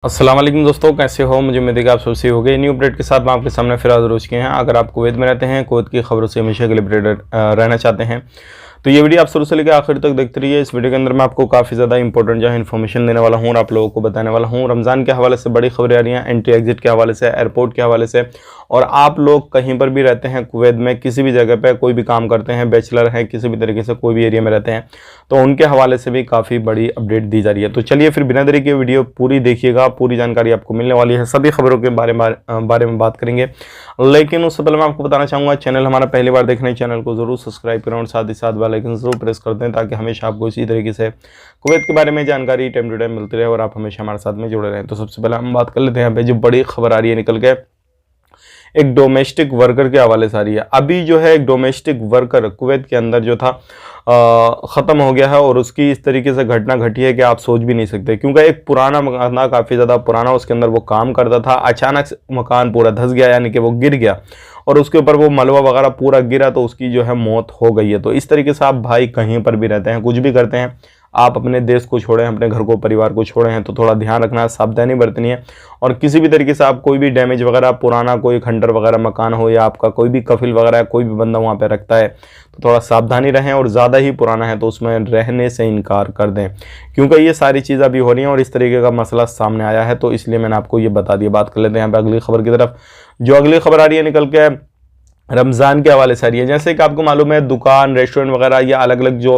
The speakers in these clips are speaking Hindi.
अस्सलाम वालेकुम दोस्तों, कैसे हो? मुझे उम्मीद है कि आप सब सही हो गए। न्यू अपडेट के साथ मैं आपके सामने फिर हाजिर हो चुके हैं। अगर आप कुवैत में रहते हैं, कुवैत की खबरों से हमेशा के लिए अपडेटेड रहना चाहते हैं तो ये वीडियो आप शुरू से लेकर आखिर तक देखते रहिए। इस वीडियो के अंदर मैं आपको काफ़ी ज़्यादा इंपॉर्टेंट जो है इन्फॉर्मेशन देने वाला हूँ और आप लोगों को बताने वाला हूँ। रमज़ान के हवाले से बड़ी खबरें आ रही हैं, एंट्री एग्जिट के हवाले से, एयरपोर्ट के हवाले से। और आप लोग कहीं पर भी रहते हैं कुवैत में, किसी भी जगह पर कोई भी काम करते हैं, बैचलर हैं, किसी भी तरीके से कोई भी एरिया में रहते हैं, तो उनके हवाले से भी काफ़ी बड़ी अपडेट दी जा रही है। तो चलिए फिर बिना देरी के वीडियो पूरी देखिएगा, पूरी जानकारी आपको मिलने वाली है, सभी खबरों के बारे में बात करेंगे। लेकिन उससे पहले मैं आपको बताना चाहूँगा, चैनल हमारा पहली बार देखने, चैनल को जरूर सब्सक्राइब करें और साथ ही साथ बेल आइकन जरूर प्रेस कर दें ताकि हमेशा आपको इसी तरीके से कुवैत के बारे में जानकारी टाइम टू टाइम मिलती रहे और आप हमेशा हमारे साथ में जुड़े रहें। तो सबसे पहले हम बात कर लेते हैं यहाँ पे जो बड़ी खबर आ रही है निकल के, एक डोमेस्टिक वर्कर के हवाले से आ रही है। अभी जो है एक डोमेस्टिक वर्कर कुवैत के अंदर जो था ख़त्म हो गया है और उसकी इस तरीके से घटना घटी है कि आप सोच भी नहीं सकते। क्योंकि एक पुराना मकान था, काफ़ी ज़्यादा पुराना, उसके अंदर वो काम करता था, अचानक से मकान पूरा धंस गया, यानी कि वो गिर गया और उसके ऊपर वो मलबा वगैरह पूरा गिरा, तो उसकी जो है मौत हो गई है। तो इस तरीके से आप भाई कहीं पर भी रहते हैं, कुछ भी करते हैं, आप अपने देश को छोड़ें, अपने घर को, परिवार को छोड़े हैं, तो थोड़ा ध्यान रखना है, सावधानी बरतनी है। और किसी भी तरीके से आप कोई भी डैमेज वगैरह, पुराना कोई खंडर वगैरह मकान हो या आपका कोई भी कफिल वगैरह कोई भी बंदा वहाँ पे रखता है, तो थोड़ा सावधानी रहें। और ज़्यादा ही पुराना है तो उसमें रहने से इनकार कर दें, क्योंकि ये सारी चीज़ अभी हो रही हैं और इस तरीके का मसला सामने आया है, तो इसलिए मैंने आपको ये बता दिया। बात कर लेते हैं यहाँ पे अगली खबर की तरफ। जो अगली खबर आ रही है निकल के रमज़ान के हवाले से आ रही है। जैसे कि आपको मालूम है, दुकान, रेस्टोरेंट वगैरह या अलग अलग जो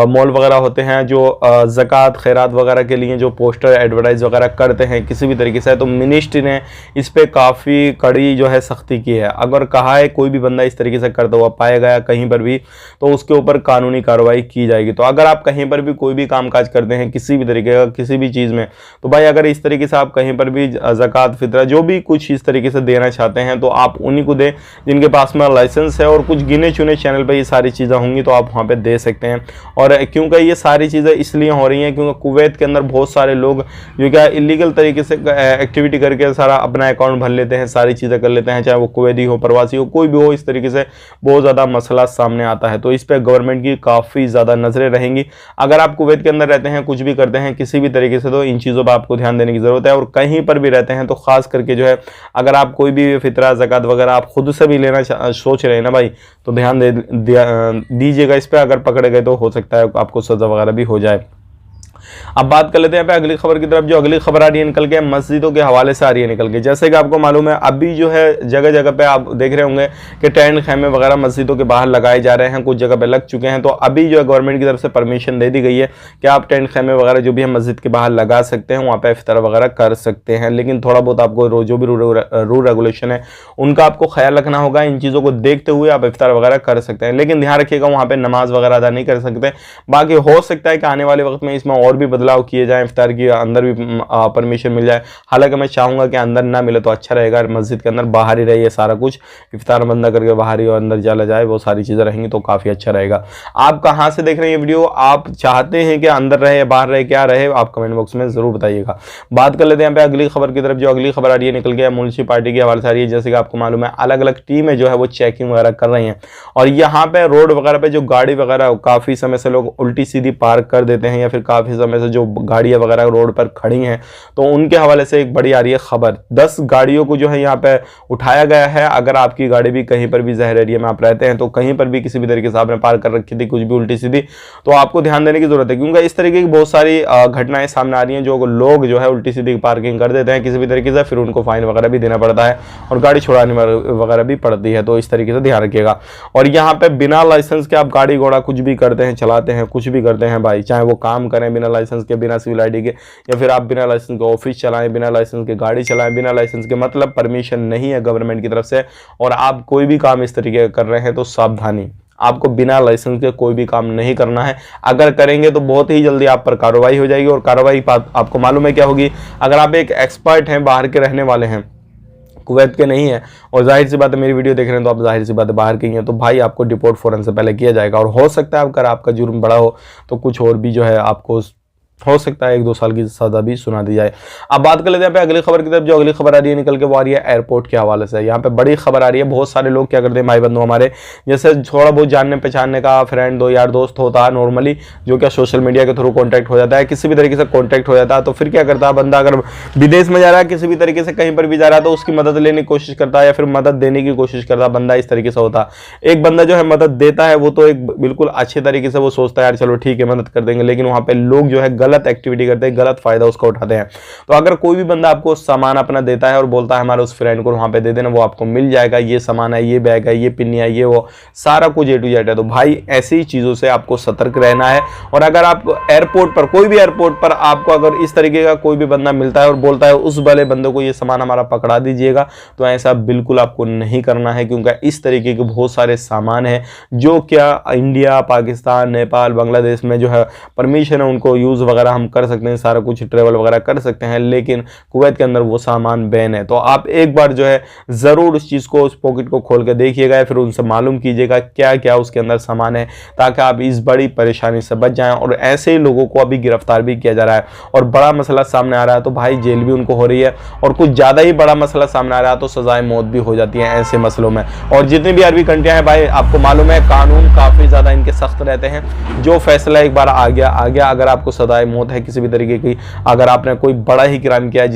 मॉल वगैरह होते हैं, जो ज़कात खैरात वगैरह के लिए जो पोस्टर एडवर्टाइज वगैरह करते हैं किसी भी तरीके से, तो मिनिस्ट्री ने इस पे काफ़ी कड़ी जो है सख्ती की है। अगर कहा है कोई भी बंदा इस तरीके से करता हुआ पाया गया कहीं पर भी, तो उसके ऊपर कानूनी कार्रवाई की जाएगी। तो अगर आप कहीं पर भी कोई भी कामकाज करते हैं किसी भी तरीके का, किसी भी चीज़ में, तो भाई अगर इस तरीके से आप कहीं पर भी ज़कात फितरा जो भी कुछ इस तरीके से देना चाहते हैं, तो आप उन्हीं को दें जिनके पास में लाइसेंस है। और कुछ गिने चुने चैनल पे ये सारी चीज़ें होंगी तो आप वहाँ पे दे सकते हैं। और क्योंकि ये सारी चीज़ें इसलिए हो रही हैं क्योंकि कुवैत के अंदर बहुत सारे लोग जो क्या इलीगल तरीके से एक्टिविटी करके सारा अपना अकाउंट भर लेते हैं, सारी चीज़ें कर लेते हैं, चाहे वो कुवैती हो, प्रवासी हो, कोई भी हो, इस तरीके से बहुत ज़्यादा मसला सामने आता है। तो इस पर गवर्नमेंट की काफ़ी ज़्यादा नज़रें रहेंगी। अगर आप कुवैत के अंदर रहते हैं, कुछ भी करते हैं किसी भी तरीके से, तो इन चीज़ों पर आपको ध्यान देने की ज़रूरत है। और कहीं पर भी रहते हैं तो ख़ास करके जो है, अगर आप कोई भी फितरा ज़कात वगैरह आप खुद से भी लेना सोच रहे हैं ना भाई, तो ध्यान दीजिएगा इस पे। अगर पकड़े गए तो हो सकता है आपको सजा वगैरह भी हो जाए। अब बात कर लेते हैं पे अगली खबर की तरफ। जो अगली खबर आ रही है निकल के मस्जिदों के हवाले से आ रही है निकल के। जैसे कि आपको मालूम है, अभी जो है जगह जगह पे आप देख रहे होंगे कि टेंट खैमे वगैरह मस्जिदों के बाहर लगाए जा रहे हैं, कुछ जगह पे लग चुके हैं। तो अभी जो है गवर्नमेंट की तरफ से परमिशन दे दी गई है कि आप टेंट खैमे वगैरह जो भी है मस्जिद के बाहर लगा सकते हैं, वहाँ पे इफ्तार वगैरह कर सकते हैं। लेकिन थोड़ा बहुत आपको जो भी रूल रेगुलेशन है उनका आपको ख्याल रखना होगा। इन चीज़ों को देखते हुए आप इफ्तार वगैरह कर सकते हैं, लेकिन ध्यान रखिएगा वहाँ पे नमाज वगैरह अदा नहीं कर सकते। बाकी हो सकता है कि आने वाले वक्त में इसमें और भी बदलाव किए जाए, इफ्तार की अंदर भी परमिशन मिल जाए। हालांकि मैं चाहूँगा कि अंदर ना मिले तो अच्छा रहेगा, मस्जिद के अंदर बाहर ही रहिए, सारा कुछ इफ्तार बंद करके बाहर ही और अंदर चला जाए, वो सारी चीज़ें रहेंगी तो काफ़ी अच्छा रहेगा। आप कहाँ से देख रहे हैं ये वीडियो, आप चाहते हैं कि अंदर रहे या बाहर रहे, क्या रहे, आप कमेंट बॉक्स में ज़रूर बताइएगा। बात कर लेते हैं यहाँ पे अगली खबर की तरफ। जो अगली खबर आ रही है निकल गया म्युनिसिपैलिटी की हवाले से आ रही है। जैसे कि आपको मालूम है, अलग अलग टीमें जो है वो चेकिंग वगैरह कर रही हैं और यहाँ पे रोड वगैरह पे जो गाड़ी वगैरह काफ़ी समय से लोग उल्टी सीधी पार्क कर देते हैं, या फिर काफ़ी समय से जो गाड़ियाँ वगैरह रोड पर खड़ी हैं, तो उनके हवाले से एक बड़ी आ रही है खबर। 10 गाड़ियों को जो है यहाँ पे उठाया गया है। अगर आपकी गाड़ी भी कहीं पर भी जहर एरिया में आप रहते हैं, तो कहीं पर भी किसी भी तरीके से आपने पार्क कर रखी थी कुछ भी उल्टी सीधी, तो आपको ध्यान देने की जरूरत है। क्योंकि इस तरीके की बहुत सारी घटनाएं सामने आ रही हैं, जो लोग जो है उल्टी सीधी पार्किंग कर देते हैं किसी भी तरीके से, फिर उनको फाइन वगैरह भी देना पड़ता है और गाड़ी छुड़ाने वगैरह भी पड़ती है। तो इस तरीके से ध्यान रखिएगा। और यहाँ पे बिना लाइसेंस के आप गाड़ी घोड़ा कुछ भी करते हैं, चलाते हैं, कुछ भी करते हैं भाई, चाहे वो काम करें बिना लाइसेंस के, बिना सिविल ID के, या फिर आप बिना लाइसेंस के ऑफिस चलाएं, बिना लाइसेंस के गाड़ी चलाएं, बिना लाइसेंस के, मतलब परमिशन नहीं है गवर्नमेंट की तरफ से, और आप कोई भी काम इस तरीके का कर रहे हैं, तो सावधानी, आपको बिना लाइसेंस के कोई भी काम नहीं करना है। अगर करेंगे तो बहुत ही जल्दी आप पर कार्रवाई हो जाएगी। और कार्रवाई आपको मालूम है क्या होगी, अगर आप एक एक्सपर्ट हैं, बाहर के रहने वाले हैं, कुवैत के नहीं है, और जाहिर सी बात है मेरी वीडियो देख रहे हैं तो आप जाहिर सी बात है बाहर के ही हैं, तो भाई आपको डिपोर्ट फौरन से पहले किया जाएगा। और हो सकता है अगर आपका जुर्म बड़ा हो तो कुछ और भी जो है आपको हो सकता है 1-2 साल की सज़ा भी सुना दी जाए। अब बात कर लेते हैं यहाँ पे अगली खबर की तरफ। जो अगली खबर आ रही है निकल के, वो आ रही है एयरपोर्ट के हवाले से। यहाँ पे बड़ी खबर आ रही है। बहुत सारे लोग क्या करते हैं भाई बंधु हमारे, जैसे थोड़ा बहुत जानने पहचानने का फ्रेंड दो यार दोस्त होता है नॉर्मली, जो क्या सोशल मीडिया के थ्रू कॉन्टैक्ट हो जाता है, किसी भी तरीके से कॉन्टैक्ट हो जाता है, तो फिर क्या करता है बंदा, अगर विदेश में जा रहा है किसी भी तरीके से कहीं पर भी जा रहा है, तो उसकी मदद लेने की कोशिश करता है या फिर मदद देने की कोशिश करता है। बंदा इस तरीके से होता है। एक बंदा जो है मदद देता है, वो तो एक बिल्कुल अच्छे तरीके से वो सोचता है यार चलो ठीक है मदद कर देंगे, लेकिन वहां पे लोग जो है गलत एक्टिविटी करते हैं, गलत फायदा उसका उठाते हैं। तो अगर कोई भी बंदा आपको सामान अपना देता है और बोलता है हमारे उस फ्रेंड को वहां पे दे देना, वो आपको मिल जाएगा, ये सामान है, ये बैग है, ये पिन्नी है, ये वो सारा कुछ A to Z है, तो भाई ऐसी ही चीजों से आपको सतर्क रहना है। और अगर आप एयरपोर्ट पर, कोई भी एयरपोर्ट पर आपको अगर इस तरीके का कोई भी बंदा मिलता है और बोलता है उस वाले बंदे को ये सामान हमारा पकड़ा दीजिएगा, तो ऐसा बिल्कुल आपको नहीं करना है, क्योंकि इस तरीके के बहुत सारे सामान है जो क्या इंडिया, पाकिस्तान, नेपाल, बांग्लादेश में जो है परमिशन है उनको यूज वगैरह हम कर सकते हैं, सारा कुछ ट्रेवल वगैरह कर सकते हैं, लेकिन कुवैत के अंदर वो सामान बैन है। तो आप एक बार जो है जरूर उस चीज को, उस पॉकेट को खोल के देखिएगा या फिर उनसे मालूम कीजिएगा क्या क्या उसके अंदर सामान है, ताकि आप इस बड़ी परेशानी से बच जाएं। और ऐसे ही लोगों को अभी गिरफ्तार भी किया जा रहा है और बड़ा मसला सामने आ रहा है, तो भाई जेल भी उनको हो रही है, और कुछ ज्यादा ही बड़ा मसला सामने आ रहा है तो सजाए मौत भी हो जाती है ऐसे मसलों में। और जितनी भी अरबी कंट्रियां हैं भाई, आपको मालूम है कानून काफी ज्यादा इनके सख्त रहते हैं। जो फैसला एक बार आ गया, अगर आपको सजाए मौत है किसी भी तरीके की, अगर आपने कोई बड़ा ही क्राइम किया है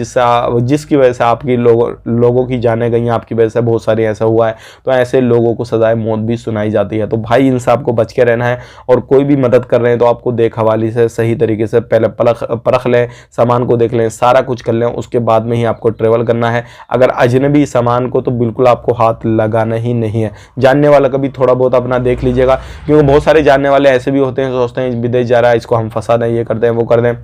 जिसकी वजह से आपकी लोगों की जाने गई, आपकी वजह से बहुत सारे ऐसा हुआ है, तो ऐसे लोगों को सजाए मौत भी सुनाई जाती है। तो भाई इनसे आपको बच के रहना है, और कोई भी मदद कर रहे हैं तो आपको देखभाली से सही तरीके से पहले परख लें, सामान को देख लें, सारा कुछ कर लें, उसके बाद में ही आपको ट्रेवल करना है। अगर अजनबी सामान को तो बिल्कुल आपको हाथ लगाना ही नहीं है। जानने वाला का भी थोड़ा बहुत अपना देख लीजिएगा, क्योंकि बहुत सारे जानने वाले ऐसे भी होते हैं, सोचते हैं विदेश जा रहा है इसको हम फंसा दें, ये कर दें, वो कर दें,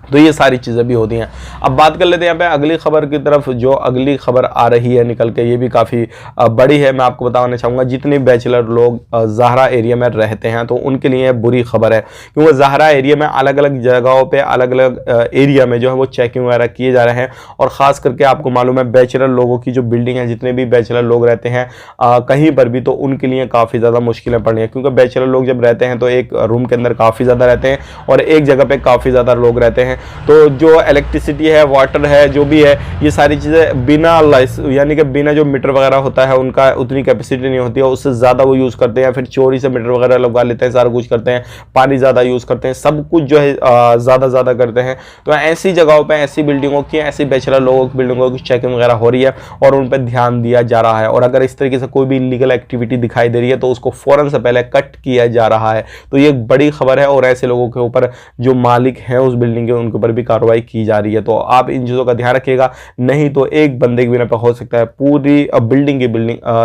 तो ये सारी चीज़ें भी होती हैं। अब बात कर लेते हैं यहाँ पे अगली खबर की तरफ। जो अगली खबर आ रही है निकल के, ये भी काफ़ी बड़ी है। मैं आपको बताना चाहूँगा, जितने बैचलर लोग ज़हरा एरिया में रहते हैं तो उनके लिए बुरी खबर है, क्योंकि ज़हरा एरिया में अलग अलग जगहों पे, अलग अलग एरिया में जो है वो चेकिंग वगैरह किए जा रहे हैं। और ख़ास करके आपको मालूम है बैचलर लोगों की जो बिल्डिंग है, जितने भी बैचलर लोग रहते हैं कहीं पर भी, तो उनके लिए काफ़ी ज़्यादा मुश्किलें पड़ रही हैं, क्योंकि बैचलर लोग जब रहते हैं तो एक रूम के अंदर काफ़ी ज़्यादा रहते हैं और एक जगह पर काफ़ी ज़्यादा लोग रहते हैं। तो जो इलेक्ट्रिसिटी है, वाटर है, जो भी है, ये सारी चीज़ें बिना यानी कि बिना जो मीटर वगैरह होता है उनका उतनी कैपेसिटी नहीं होती है, उससे ज़्यादा वो यूज़ करते हैं, फिर चोरी से मीटर वगैरह लगा लेते हैं, सारा कुछ करते हैं, पानी ज़्यादा यूज़ करते हैं, सब कुछ जो है ज़्यादा करते हैं। तो ऐसी जगहों पर, ऐसी बिल्डिंगों की, ऐसी बैचलर लोगों की बिल्डिंगों की चेकिंग वगैरह हो रही है और उन पर ध्यान दिया जा रहा है। और अगर इस तरीके से कोई भी इलीगल एक्टिविटी दिखाई दे रही है तो उसको फ़ौरन से पहले कट किया जा रहा है। तो ये एक बड़ी खबर है, और ऐसे लोगों के ऊपर जो मालिक हैं उस बिल्डिंग के, उनके ऊपर भी कार्रवाई की जा रही है। तो आप इन चीज़ों का ध्यान रखिएगा, नहीं तो एक बंदे के बिना पे हो सकता है पूरी बिल्डिंग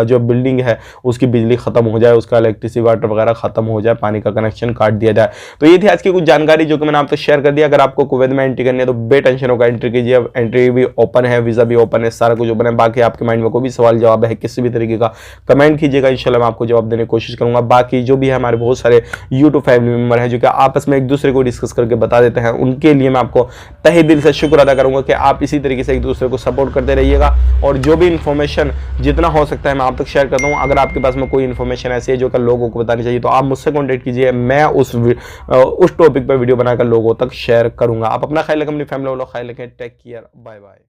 जो बिल्डिंग है उसकी बिजली खत्म हो जाए, उसका इलेक्ट्रिसिटी वाटर वगैरह खत्म हो जाए, पानी का कनेक्शन काट दिया जाए। तो ये थी आज की कुछ जानकारी जो कि मैंने आपसे शेयर कर दिया। अगर आपको कुवैत में एंट्री करनी है तो बेटेंशन होकर एंट्री कीजिए। एंट्री भी ओपन है, वीज़ा भी ओपन है, सारा कुछ ओपन है। बाकी आपके माइंड में कोई भी सवाल जवाब है किसी भी तरीके का, कमेंट कीजिएगा, इंशाल्लाह मैं आपको जवाब देने की कोशिश करूंगा। बाकी जो भी है, हमारे बहुत सारे यूट्यूब फैमिली मेंबर हैं जो कि आपस में एक दूसरे को डिस्कस करके बता देते हैं, उनके लिए मैं आपको तहे दिल से शुक्र अदा करूंगा कि आप इसी तरीके से एक दूसरे को सपोर्ट करते रहिएगा। और जो भी इन्फॉर्मेशन जितना हो सकता है मैं आप तक शेयर करता हूँ। अगर आपके पास में कोई इन्फॉर्मेशन ऐसी है जो कि लोगों को बतानी चाहिए, तो आप मुझसे कॉन्टेक्ट कीजिए, मैं उस टॉपिक पर वीडियो बनाकर लोगों तक शेयर करूंगा। आप अपना ख्याल रखें, अपनी फैमिली वालों ख्याल रखें। Take care, bye bye.